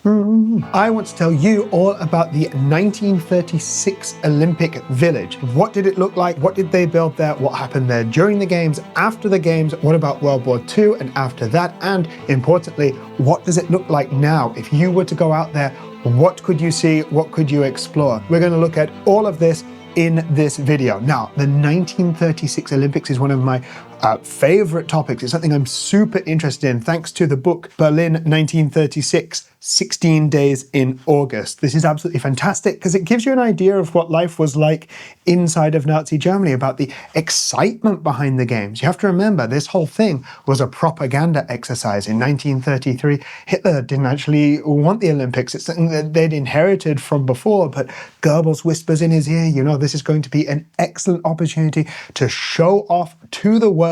I want to tell you all about the 1936 Olympic Village. What did it look like? What did they build there? What happened there during the games, after the games? What about World War II and after that? And importantly, what does it look like now? If you were to go out there, what could you see? What could you explore? We're going to look at all of this in this video. Now, the 1936 Olympics is one of my favorite topics. It's something I'm super interested in thanks to the book Berlin 1936, 16 Days in August. This is absolutely fantastic because it gives you an idea of what life was like inside of Nazi Germany, about the excitement behind the games. You have to remember, this whole thing was a propaganda exercise. In 1933, Hitler didn't actually want the Olympics. It's something that they'd inherited from before, but Goebbels whispers in his ear, you know, this is going to be an excellent opportunity to show off to the world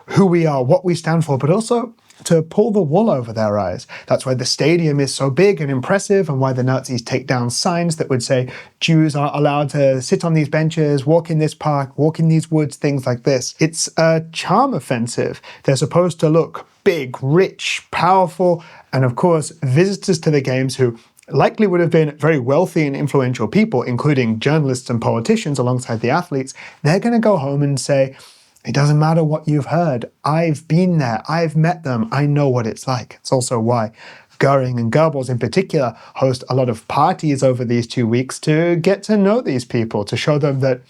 who we are, what we stand for, but also to pull the wool over their eyes. That's why the stadium is so big and impressive, and why the Nazis take down signs that would say Jews are allowed to sit on these benches, walk in this park, walk in these woods, things like this. It's a charm offensive. They're supposed to look big, rich, powerful, and of course, visitors to the games who likely would have been very wealthy and influential people, including journalists and politicians alongside the athletes, they're going to go home and say, it doesn't matter what you've heard. I've been there. I've met them. I know what it's like. It's also why Goering and Goebbels in particular host a lot of parties over these 2 weeks to get to know these people, to show them that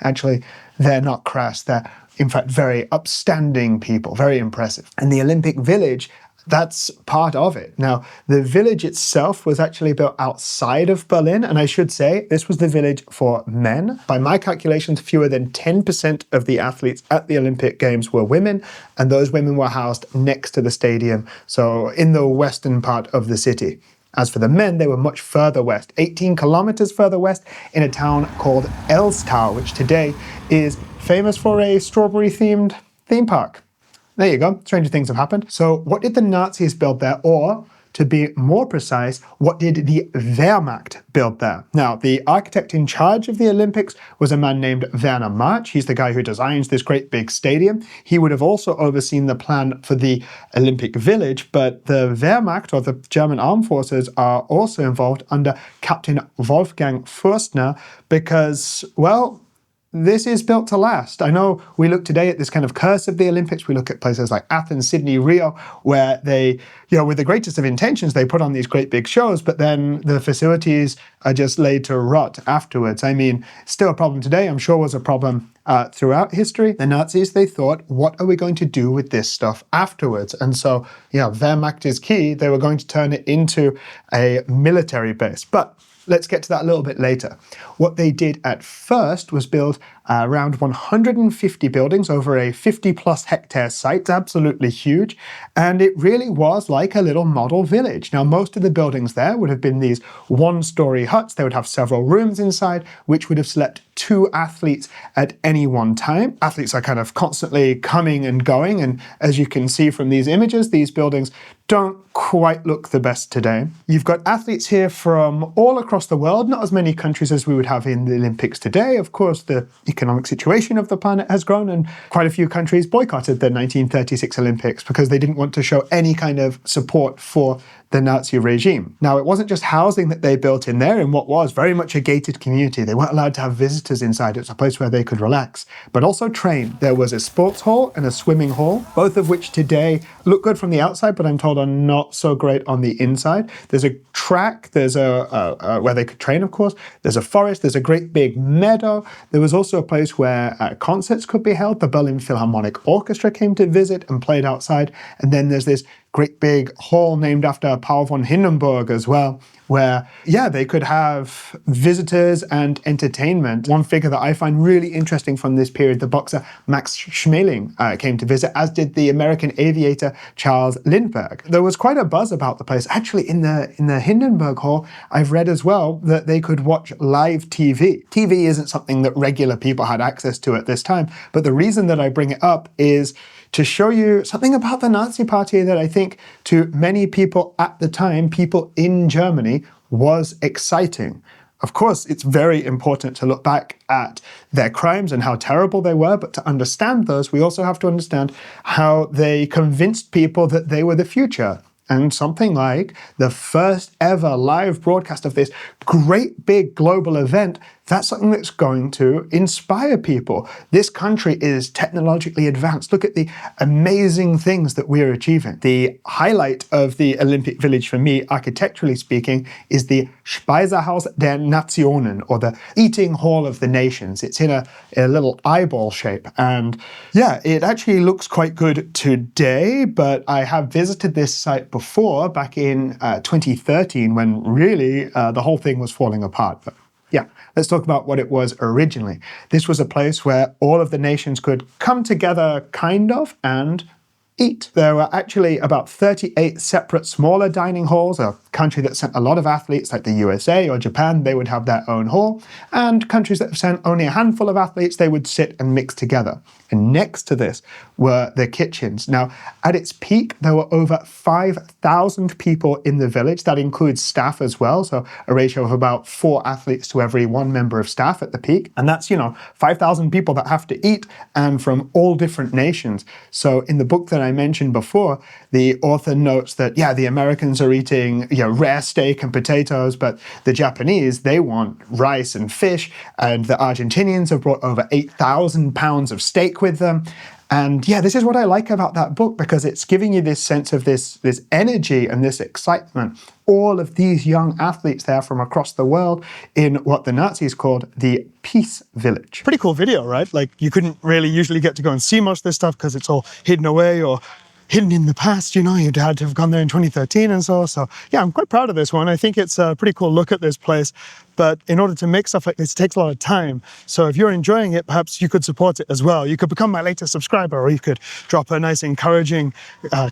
actually they're not crass. They're, in fact, very upstanding people, very impressive. And the Olympic Village, that's part of it. Now, the village itself was actually built outside of Berlin, and I should say this was the village for men. By my calculations, fewer than 10% of the athletes at the Olympic Games were women, and those women were housed next to the stadium, so in the western part of the city. As for the men, they were much further west, 18 kilometers further west, in a town called Elstau, which today is famous for a strawberry-themed theme park. There you go, stranger things have happened. So what did the Nazis build there? Or, to be more precise, what did the Wehrmacht build there? Now, the architect in charge of the Olympics was a man named Werner March. He's the guy who designs this great big stadium. He would have also overseen the plan for the Olympic Village, but the Wehrmacht, or the German armed forces, are also involved under Captain Wolfgang Fürstner because, well, this is built to last. I know we look today at this kind of curse of the Olympics. We look at places like Athens, Sydney, Rio, where they, you know, with the greatest of intentions, they put on these great big shows, but then the facilities are just laid to rot afterwards. I mean, still a problem today. I'm sure was a problem throughout history. The Nazis, they thought, what are we going to do with this stuff afterwards? And so, yeah, Wehrmacht is key. They were going to turn it into a military base. But let's get to that a little bit later. What they did at first was build around 150 buildings over a 50-plus hectare site, absolutely huge, and it really was like a little model village. Now, most of the buildings there would have been these one-story huts. They would have several rooms inside, which would have slept 2 athletes at any one time. Athletes are kind of constantly coming and going, and as you can see from these images, these buildings don't quite look the best today. You've got athletes here from all across the world, not as many countries as we would have in the Olympics today. Of course, the economic situation of the planet has grown, and quite a few countries boycotted the 1936 Olympics because they didn't want to show any kind of support for the Nazi regime. Now, it wasn't just housing that they built in there in what was very much a gated community. They weren't allowed to have visitors inside. It's a place where they could relax, but also train. There was a sports hall and a swimming hall, both of which today look good from the outside, but I'm told are not so great on the inside. There's a track, there's a where they could train, of course. There's a forest, there's a great big meadow. There was also a place where concerts could be held. The Berlin Philharmonic Orchestra came to visit and played outside. And then there's this great big hall named after Paul von Hindenburg as well, where, yeah, they could have visitors and entertainment. One figure that I find really interesting from this period, the boxer Max Schmeling came to visit, as did the American aviator Charles Lindbergh. There was quite a buzz about the place. Actually, in the Hindenburg Hall, I've read as well that they could watch live TV. TV isn't something that regular people had access to at this time, but the reason that I bring it up is to show you something about the Nazi Party that I think to many people at the time, people in Germany, was exciting. Of course, it's very important to look back at their crimes and how terrible they were, but to understand those, we also have to understand how they convinced people that they were the future. And something like the first ever live broadcast of this great big global event, that's something that's going to inspire people. This country is technologically advanced. Look at the amazing things that we're achieving. The highlight of the Olympic Village for me, architecturally speaking, is the Speisehaus der Nationen, or the Eating Hall of the Nations. It's in a little eyeball shape. And yeah, it actually looks quite good today, but I have visited this site before, back in 2013, when really the whole thing was falling apart. But yeah, let's talk about what it was originally. This was a place where all of the nations could come together, kind of, and eat. There were actually about 38 separate smaller dining halls. A country that sent a lot of athletes, like the USA or Japan, they would have their own hall. And countries that sent only a handful of athletes, they would sit and mix together. And next to this were the kitchens. Now, at its peak, there were over 5,000 people in the village. That includes staff as well, so a ratio of about 4 athletes to every 1 member of staff at the peak. And that's, 5,000 people that have to eat, and from all different nations. So in the book that I mentioned before, the author notes that, yeah, the Americans are eating rare steak and potatoes, but the Japanese, they want rice and fish, and the Argentinians have brought over 8,000 pounds of steak with them. And yeah, this is what I like about that book, because it's giving you this sense of this energy and this excitement. All of these young athletes there from across the world in what the Nazis called the Peace Village. Pretty cool video, right? Like, you couldn't really usually get to go and see most of this stuff because it's all hidden away or hidden in the past, you'd had to have gone there in 2013 and so. So yeah, I'm quite proud of this one. I think it's a pretty cool look at this place. But in order to make stuff like this, it takes a lot of time. So if you're enjoying it, perhaps you could support it as well. You could become my latest subscriber, or you could drop a nice encouraging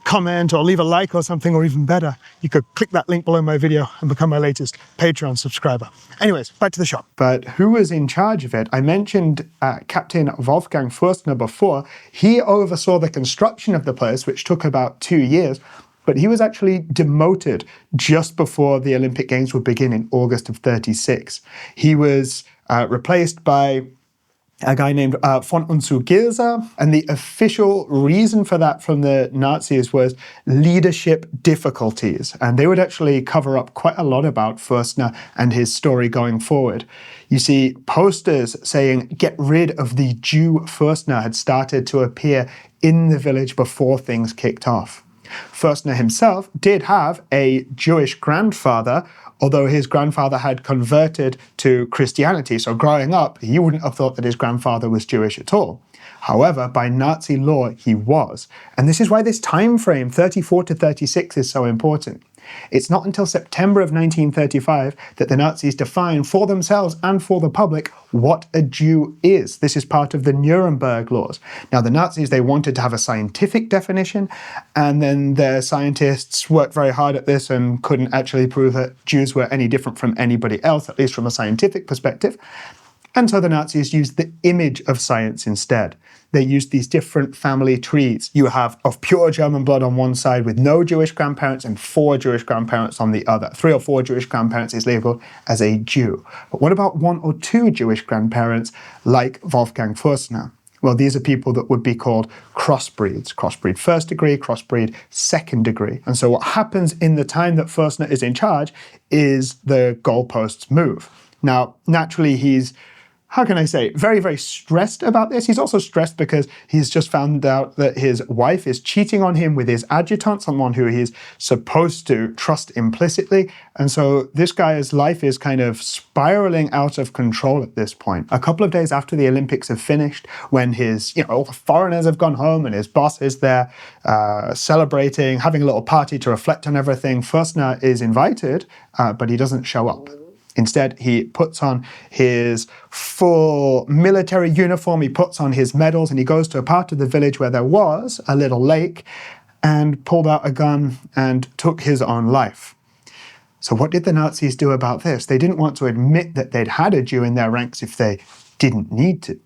comment, or leave a like or something, or even better, you could click that link below my video and become my latest Patreon subscriber. Anyways, back to the shop. But who was in charge of it? I mentioned Captain Wolfgang Fürstner before. He oversaw the construction of the place, which took about 2 years. But he was actually demoted just before the Olympic Games would begin in August of 36. He was replaced by a guy named von Unzu-Gilser, and the official reason for that from the Nazis was leadership difficulties. And they would actually cover up quite a lot about Fürstner and his story going forward. You see, posters saying, "Get rid of the Jew Fürstner," had started to appear in the village before things kicked off. Fürstner himself did have a Jewish grandfather, although his grandfather had converted to Christianity. So growing up, he wouldn't have thought that his grandfather was Jewish at all. However, by Nazi law, he was. And this is why this time frame, 34 to 36, is so important. It's not until September of 1935 that the Nazis define for themselves and for the public what a Jew is. This is part of the Nuremberg laws. Now, the Nazis, they wanted to have a scientific definition, and then their scientists worked very hard at this and couldn't actually prove that Jews were any different from anybody else, at least from a scientific perspective. And so the Nazis used the image of science instead. They used these different family trees. You have of pure German blood on one side with no Jewish grandparents and 4 Jewish grandparents on the other. 3 or 4 Jewish grandparents is labeled as a Jew. But what about 1 or 2 Jewish grandparents like Wolfgang Fürstner? Well, these are people that would be called crossbreeds. Crossbreed first degree, crossbreed second degree. And so what happens in the time that Fürstner is in charge is the goalposts move. Now, naturally, he's very, very stressed about this. He's also stressed because he's just found out that his wife is cheating on him with his adjutant, someone who he's supposed to trust implicitly. And so this guy's life is kind of spiraling out of control at this point. A couple of days after the Olympics have finished, when all the foreigners have gone home and his boss is there celebrating, having a little party to reflect on everything, Fürstner is invited, but he doesn't show up. Instead, he puts on his full military uniform, he puts on his medals, and he goes to a part of the village where there was a little lake and pulled out a gun and took his own life. So what did the Nazis do about this? They didn't want to admit that they'd had a Jew in their ranks if they didn't need to.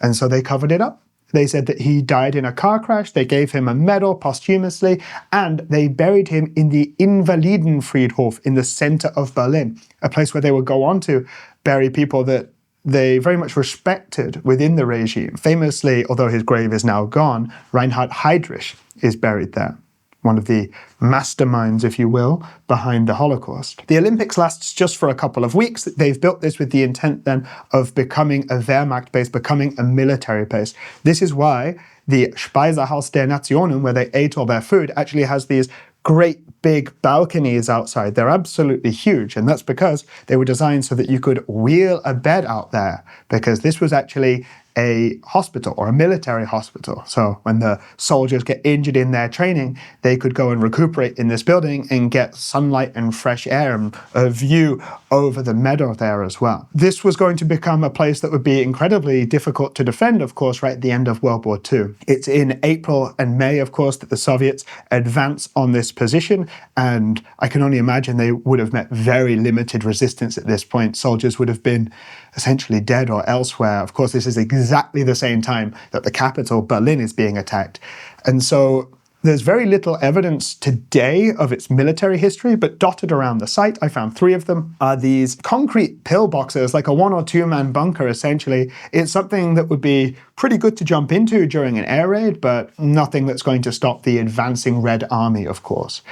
And so they covered it up. They said that he died in a car crash, they gave him a medal posthumously, and they buried him in the Invalidenfriedhof in the center of Berlin, a place where they would go on to bury people that they very much respected within the regime. Famously, although his grave is now gone, Reinhard Heydrich is buried there. one of the masterminds, if you will, behind the Holocaust. The Olympics lasts just for a couple of weeks. They've built this with the intent then of becoming a Wehrmacht base, becoming a military base. This is why the Speisehaus der Nationen, where they ate all their food, actually has these great big balconies outside. They're absolutely huge, and that's because they were designed so that you could wheel a bed out there, because this was actually a hospital or a military hospital. So when the soldiers get injured in their training, they could go and recuperate in this building and get sunlight and fresh air and a view over the meadow there as well. This was going to become a place that would be incredibly difficult to defend, of course, right at the end of World War II. It's in April and May, of course, that the Soviets advance on this position, and I can only imagine they would have met very limited resistance at this point. Soldiers would have been essentially dead or elsewhere. Of course, this is exactly the same time that the capital, Berlin, is being attacked. And so there's very little evidence today of its military history, but dotted around the site, I found 3 of them, are these concrete pillboxes, like a 1 or 2 man bunker, essentially. It's something that would be pretty good to jump into during an air raid, but nothing that's going to stop the advancing Red Army, of course.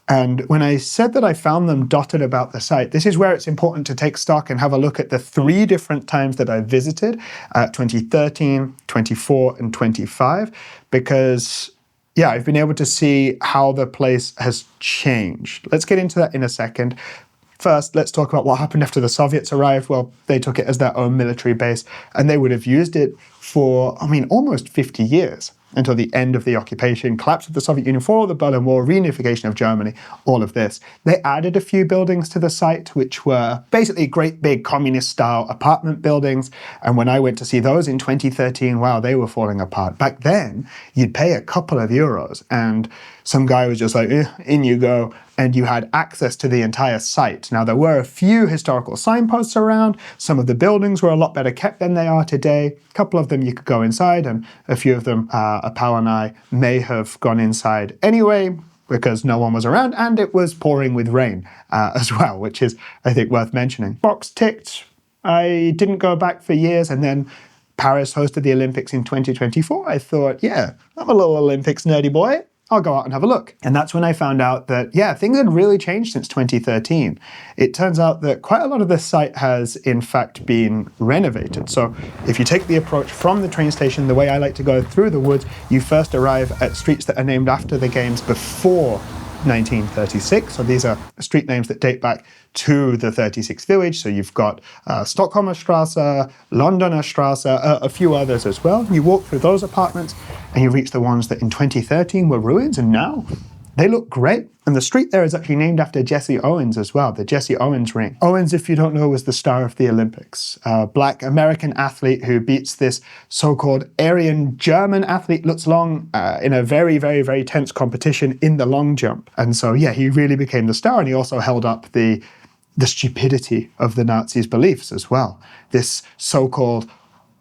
And when I said that I found them dotted about the site, this is where it's important to take stock and have a look at the 3 different times that I visited, 2013, 24, and 25, because yeah, I've been able to see how the place has changed. Let's get into that in a second. First, let's talk about what happened after the Soviets arrived. Well, they took it as their own military base, and they would have used it for, almost 50 years, until the end of the occupation, collapse of the Soviet Union, fall of the Berlin Wall, reunification of Germany, all of this. They added a few buildings to the site, which were basically great big communist-style apartment buildings. And when I went to see those in 2013, wow, they were falling apart. Back then, you'd pay a couple of euros, and some guy was just like, in you go, and you had access to the entire site. Now, there were a few historical signposts around. Some of the buildings were a lot better kept than they are today. A couple of them you could go inside, and a few of them, Apal and I may have gone inside anyway, because no one was around, and it was pouring with rain as well, which is, I think, worth mentioning. Box ticked. I didn't go back for years, and then Paris hosted the Olympics in 2024. I thought, yeah, I'm a little Olympics nerdy boy. I'll go out and have a look. And that's when I found out that, yeah, things had really changed since 2013. It turns out that quite a lot of this site has, in fact, been renovated. So if you take the approach from the train station, the way I like to go through the woods, you first arrive at streets that are named after the games before 1936. So these are street names that date back to the 36 village. So you've got Stockholmer Strasse, Londoner Strasse, a few others as well. You walk through those apartments and you reach the ones that in 2013 were ruins, and now they look great. And the street there is actually named after Jesse Owens as well, the Jesse Owens ring. Owens, if you don't know, was the star of the Olympics. A Black American athlete who beats this so-called Aryan German athlete, Lutz Long, in a very, very, very tense competition in the long jump. And so, yeah, he really became the star, and he also held up the stupidity of the Nazis' beliefs as well. This so-called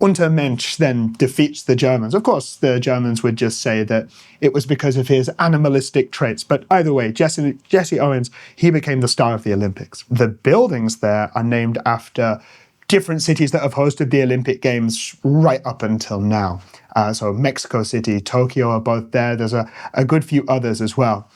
Untermensch then defeats the Germans. Of course, the Germans would just say that it was because of his animalistic traits. But either way, Jesse Owens, he became the star of the Olympics. The buildings there are named after different cities that have hosted the Olympic Games right up until now. So Mexico City, Tokyo are both there. There's a good few others as well.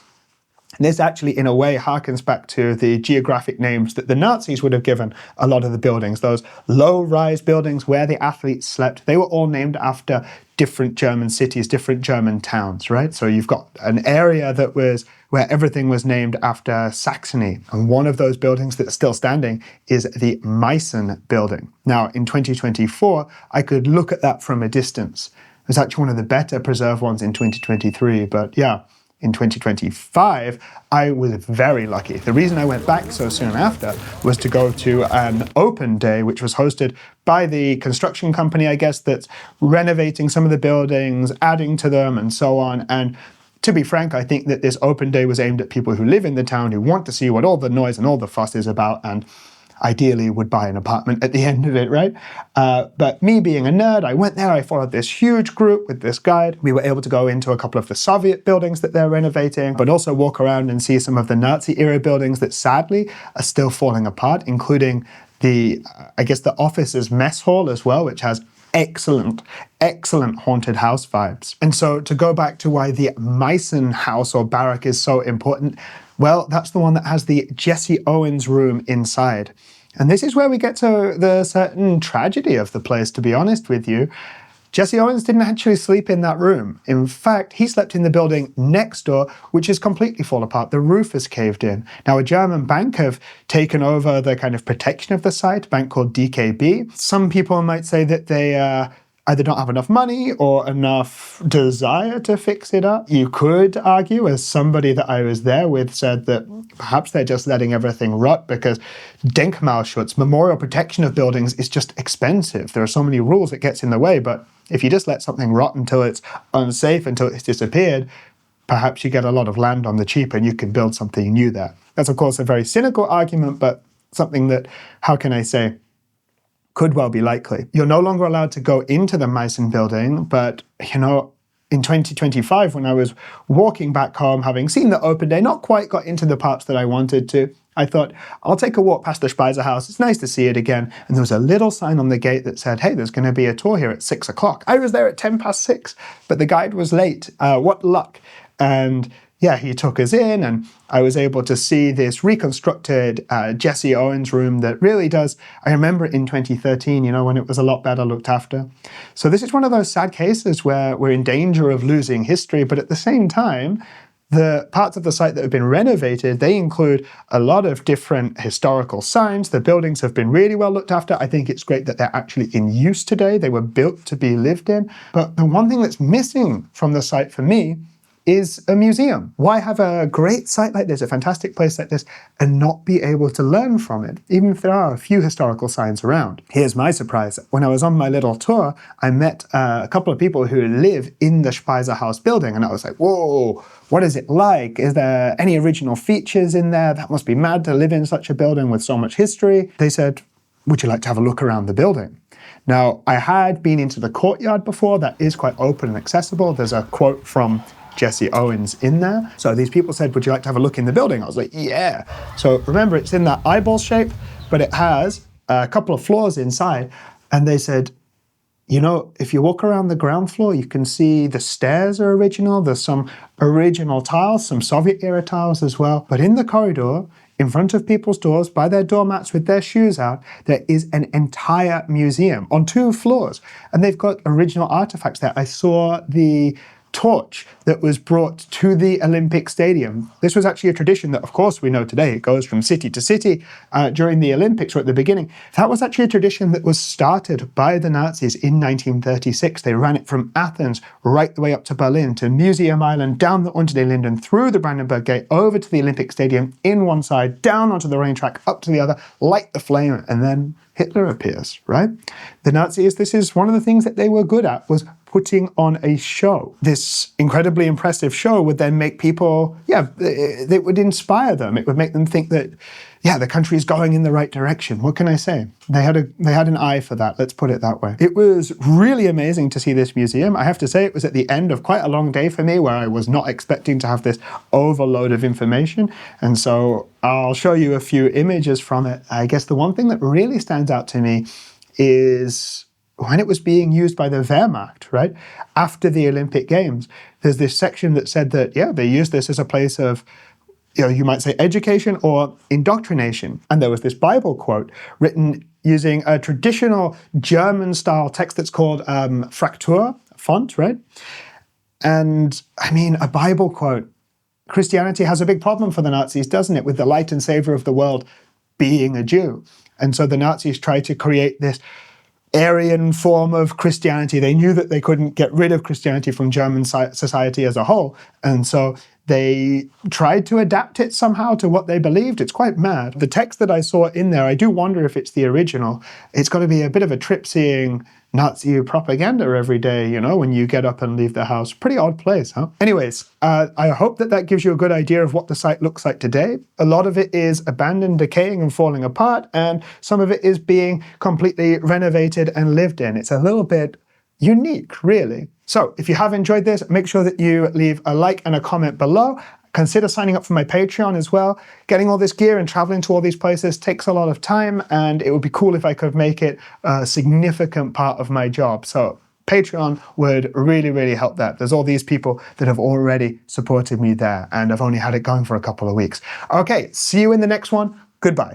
And this actually, in a way, harkens back to the geographic names that the Nazis would have given a lot of the buildings. Those low-rise buildings where the athletes slept, they were all named after different German cities, different German towns, right? So you've got an area that was where everything was named after Saxony. And one of those buildings that's still standing is the Meissen building. Now, in 2024, I could look at that from a distance. It was actually one of the better preserved ones in 2023, but yeah. In 2025, I was very lucky. The reason I went back so soon after was to go to an open day, which was hosted by the construction company, I guess, that's renovating some of the buildings, adding to them, and so on. And to be frank, I think that this open day was aimed at people who live in the town, who want to see what all the noise and all the fuss is about, and ideally would buy an apartment at the end of it, right? But me being a nerd, I went there, I followed this huge group with this guide. We were able to go into a couple of the Soviet buildings that they're renovating, but also walk around and see some of the Nazi-era buildings that sadly are still falling apart, including the officers' mess hall as well, which has excellent haunted house vibes. And so to go back to why the Meissen house or barrack is so important, well, that's the one that has the Jesse Owens room inside. And this is where we get to the certain tragedy of the place, to be honest with you. Jesse Owens didn't actually sleep in that room. In fact, he slept in the building next door, which is completely fallen apart. The roof has caved in. Now, a German bank have taken over the kind of protection of the site, a bank called DKB. Some people might say that they either don't have enough money or enough desire to fix it up. You could argue, as somebody that I was there with said, that perhaps they're just letting everything rot because Denkmalschutz, memorial protection of buildings, is just expensive. There are so many rules it gets in the way, but if you just let something rot until it's unsafe, until it's disappeared, perhaps you get a lot of land on the cheap and you can build something new there. That's, of course, a very cynical argument, but something that, how can I say, could well be likely. You're no longer allowed to go into the Meissen building, but, you know, in 2025, when I was walking back home, having seen the open day, not quite got into the parts that I wanted to, I thought, I'll take a walk past the Speisehaus. It's nice to see it again. And there was a little sign on the gate that said, hey, there's going to be a tour here at 6 o'clock. I was there at 6:10, but the guide was late. What luck. And yeah, he took us in and I was able to see this reconstructed Jesse Owens room that really does, I remember it in 2013, you know, when it was a lot better looked after. So this is one of those sad cases where we're in danger of losing history, but at the same time, the parts of the site that have been renovated, they include a lot of different historical signs. The buildings have been really well looked after. I think it's great that they're actually in use today. They were built to be lived in. But the one thing that's missing from the site for me is a museum. Why have a great site like this, a fantastic place like this, and not be able to learn from it, even if there are a few historical signs around? Here's my surprise. When I was on my little tour, I met a couple of people who live in the Speisehaus building, and I was like, whoa, what is it like? Is there any original features in there? That must be mad to live in such a building with so much history. They said, would you like to have a look around the building? Now, I had been into the courtyard before. That is quite open and accessible. There's a quote from Jesse Owens in there. So these people said, would you like to have a look in the building? I was like, yeah. So remember, it's in that eyeball shape, but it has a couple of floors inside. And they said, you know, if you walk around the ground floor, you can see the stairs are original. There's some original tiles, some Soviet era tiles as well. But in the corridor, in front of people's doors, by their doormats with their shoes out, there is an entire museum on 2 floors. And they've got original artifacts there. I saw the torch that was brought to the Olympic Stadium. This was actually a tradition that, of course, we know today. It goes from city to city during the Olympics or at the beginning. That was actually a tradition that was started by the Nazis in 1936. They ran it from Athens right the way up to Berlin, to Museum Island, down the Unter den Linden, through the Brandenburg Gate, over to the Olympic Stadium, in one side, down onto the rain track, up to the other, light the flame, and then Hitler appears, right? The Nazis, this is one of the things that they were good at, was putting on a show. This incredibly impressive show would then make people, it would inspire them. It would make them think that, the country is going in the right direction. What can I say? They had an eye for that, let's put it that way. It was really amazing to see this museum. I have to say it was at the end of quite a long day for me where I was not expecting to have this overload of information. And so I'll show you a few images from it. I guess the one thing that really stands out to me is when it was being used by the Wehrmacht, right? After the Olympic Games, there's this section that said that, they used this as a place of, you might say education or indoctrination. And there was this Bible quote written using a traditional German-style text that's called Fraktur font, right? And I mean, a Bible quote. Christianity has a big problem for the Nazis, doesn't it? With the light and savior of the world being a Jew. And so the Nazis tried to create this Aryan form of Christianity. They knew that they couldn't get rid of Christianity from German society as a whole. And so they tried to adapt it somehow to what they believed. It's quite mad. The text that I saw in there, I do wonder if it's the original. It's got to be a bit of a trip seeing Nazi propaganda every day, when you get up and leave the house. Pretty odd place, huh? Anyways, I hope that gives you a good idea of what the site looks like today. A lot of it is abandoned, decaying and falling apart, and some of it is being completely renovated and lived in. It's a little bit unique, really. So if you have enjoyed this, make sure that you leave a like and a comment below. consider signing up for my Patreon as well. Getting all this gear and traveling to all these places takes a lot of time, and it would be cool if I could make it a significant part of my job. So Patreon would really, really help that. There's all these people that have already supported me there, and I've only had it going for a couple of weeks. Okay, see you in the next one. Goodbye.